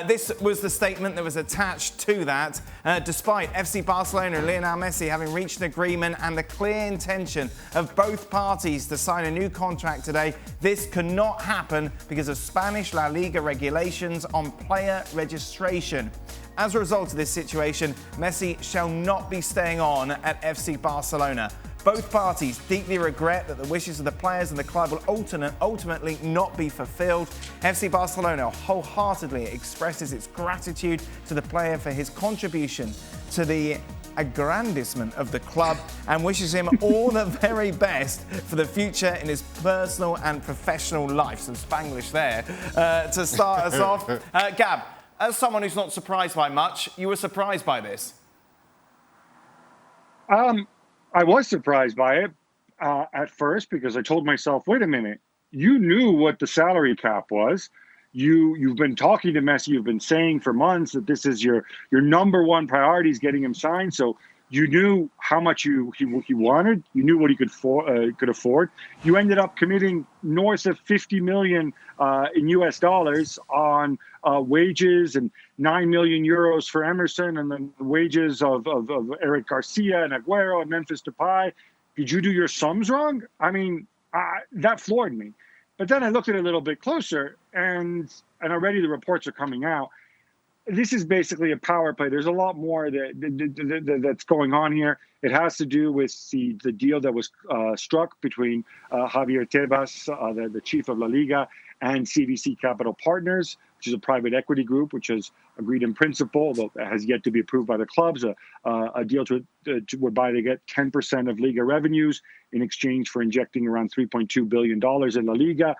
This was the statement that was attached to that. Despite FC Barcelona and Lionel Messi having reached an agreement and the clear intention of both parties to sign a new contract today, this cannot happen because of Spanish La Liga regulations on player registration. As a result of this situation, Messi shall not be staying on at FC Barcelona. Both parties deeply regret that the wishes of the players and the club will ultimately not be fulfilled. FC Barcelona wholeheartedly expresses its gratitude to the player for his contribution to the aggrandizement of the club and wishes him all the very best for the future in his personal and professional life. Some Spanglish there to start us off. Gab, as someone who's not surprised by much, you were surprised by this? I was surprised by it at first because I told myself, wait a minute, you knew what the salary cap was. You've been talking to Messi. You've been saying for months that this is your number one priority is getting him signed. So you knew how much he wanted. You knew what he could afford. You ended up committing north of 50 million in US dollars on wages and 9 million euros for Emerson and then the wages of Eric Garcia and Aguero and Memphis Depay. Did you do your sums wrong? I mean, that floored me. But then I looked at it a little bit closer and already the reports are coming out. This is basically a power play. There's a lot more that's going on here. It has to do with the deal that was struck between Javier Tebas, the chief of La Liga, and CVC Capital Partners, which is a private equity group, which has agreed in principle, although it has yet to be approved by the clubs, a deal whereby they get 10% of Liga revenues in exchange for injecting around $3.2 billion in La Liga.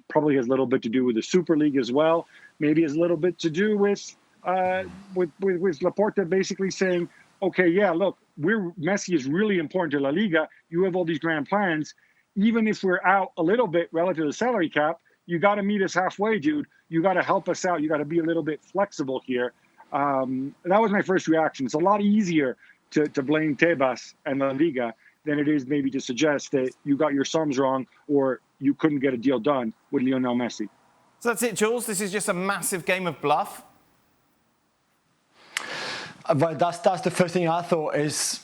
Probably has a little bit to do with the Super League as well. Maybe has a little bit to do with Laporta basically saying, okay, yeah, look, Messi is really important to La Liga. You have all these grand plans. Even if we're out a little bit relative to the salary cap, you got to meet us halfway, dude. You got to help us out. You got to be a little bit flexible here. That was my first reaction. It's a lot easier to blame Tebas and La Liga than it is maybe to suggest that you got your sums wrong or you couldn't get a deal done with Lionel Messi. So that's it, Jules. This is just a massive game of bluff. But that's the first thing I thought is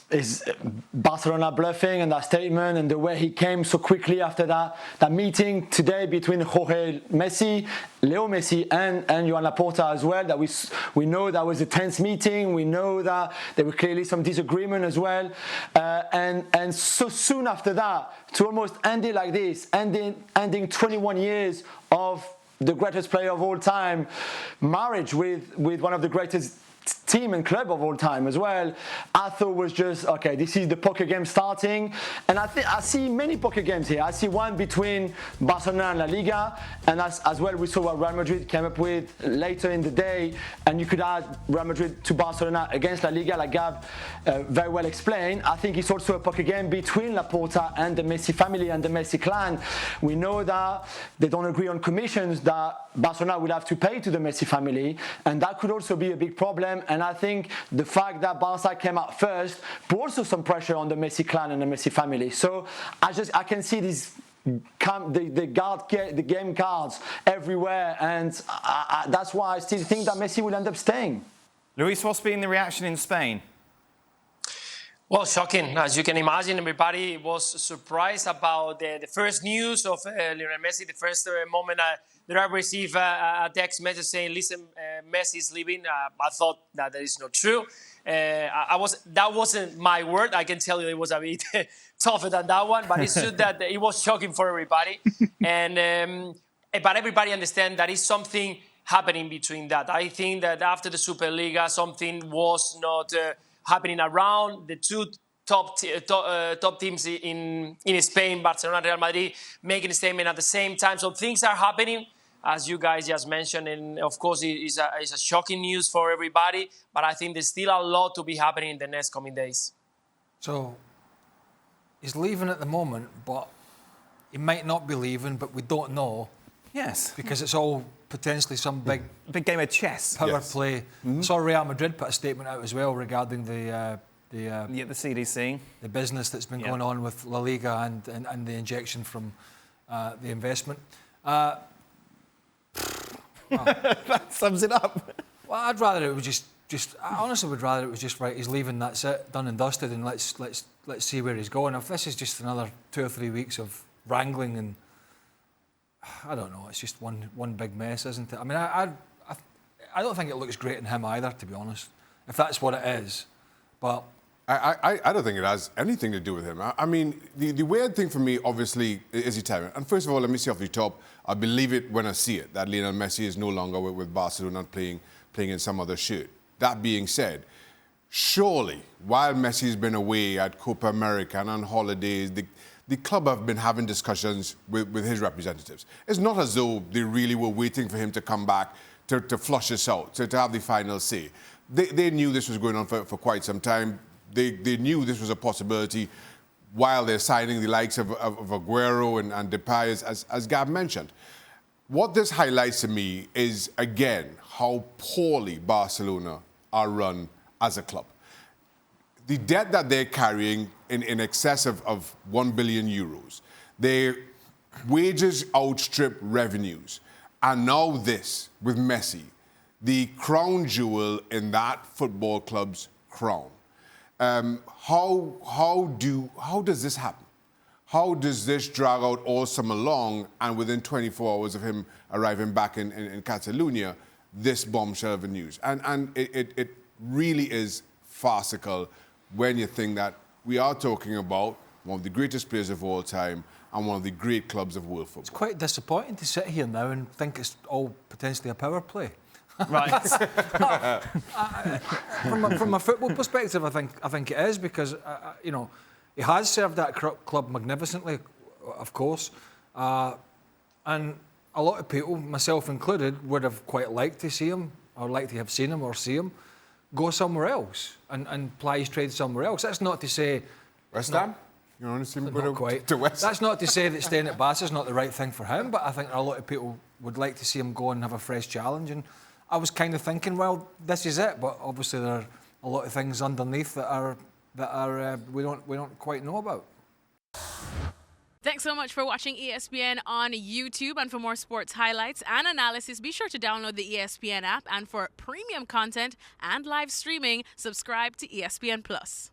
Barcelona bluffing and that statement and the way he came so quickly after that meeting today between Jorge Messi, Leo Messi and Joan Laporta as well. That we know that was a tense meeting. We know that there were clearly some disagreement as well. And so soon after that, to almost end it like this, ending 21 years of the greatest player of all time, marriage with one of the greatest team and club of all time as well, I thought was just, okay, this is the poker game starting. And I see many poker games here. I see one between Barcelona and La Liga, and as well we saw what Real Madrid came up with later in the day, and you could add Real Madrid to Barcelona against La Liga, like Gab very well explained. I think it's also a poker game between Laporta and the Messi family and the Messi clan. We know that they don't agree on commissions that Barcelona will have to pay to the Messi family, and that could also be a big problem. And I think the fact that Barca came out first put also some pressure on the Messi clan and the Messi family. So I can see these the game cards everywhere, and that's why I still think that Messi will end up staying. Luis, what's been the reaction in Spain? Well, shocking. As you can imagine, everybody was surprised about the first news of Lionel Messi. The first moment that I received a text message saying, listen, Messi is leaving. I thought that is not true. That wasn't my word. I can tell you it was a bit tougher than that one, but it's true that it was shocking for everybody. But everybody understands that is something happening between that. I think that after the Superliga, something was not happening around the two top teams in Spain, Barcelona, Real Madrid, making a statement at the same time. So things are happening, as you guys just mentioned, and of course it's a shocking news for everybody, but I think there's still a lot to be happening in the next coming days. So he's leaving at the moment, but he might not be leaving, but we don't know. Yes. Because it's all potentially some big game of chess. Power play. Mm-hmm. I saw Real Madrid put a statement out as well regarding the CDC, the business that's been going on with La Liga and the injection from the investment. That sums it up. Well, I'd rather it was I honestly would rather it was just right. He's leaving. That's it, done and dusted, and let's see where he's going. If this is just another 2 or 3 weeks of wrangling, and I don't know, it's just one big mess, isn't it? I mean, I don't think it looks great in him either, to be honest. If that's what it is, but I don't think it has anything to do with him. I mean, the weird thing for me, obviously, is his timing. And first of all, let me say off the top, I believe it when I see it, that Lionel Messi is no longer with Barcelona playing in some other shirt. That being said, surely, while Messi's been away at Copa America and on holidays, the club have been having discussions with his representatives. It's not as though they really were waiting for him to come back to flush this out, to have the final say. They knew this was going on for quite some time. They knew this was a possibility while they're signing the likes of Aguero and Depay, as Gab mentioned. What this highlights to me is, again, how poorly Barcelona are run as a club. The debt that they're carrying in excess of 1 billion euros, their wages outstrip revenues. And now this, with Messi, the crown jewel in that football club's crown. How does this happen? How does this drag out all summer long, and within 24 hours of him arriving back in Catalonia, this bombshell of news? And it really is farcical when you think that we are talking about one of the greatest players of all time and one of the great clubs of world football. it's quite disappointing to sit here now and think it's all potentially a power play. Right. From a football perspective, I think it is, because you know, he has served that club magnificently, of course, and a lot of people, myself included, would have quite liked to see him, or like to have seen him or see him go somewhere else and ply his trade somewhere else. That's not to say West Ham? You want to see him not quite. to West Ham? That's not to say that staying at Barca is not the right thing for him, but I think a lot of people would like to see him go and have a fresh challenge. And I was kind of thinking, well, this is it, but obviously there are a lot of things underneath that we don't quite know about. Thanks so much for watching ESPN on YouTube, and for more sports highlights and analysis, be sure to download the ESPN app, and for premium content and live streaming, subscribe to ESPN Plus.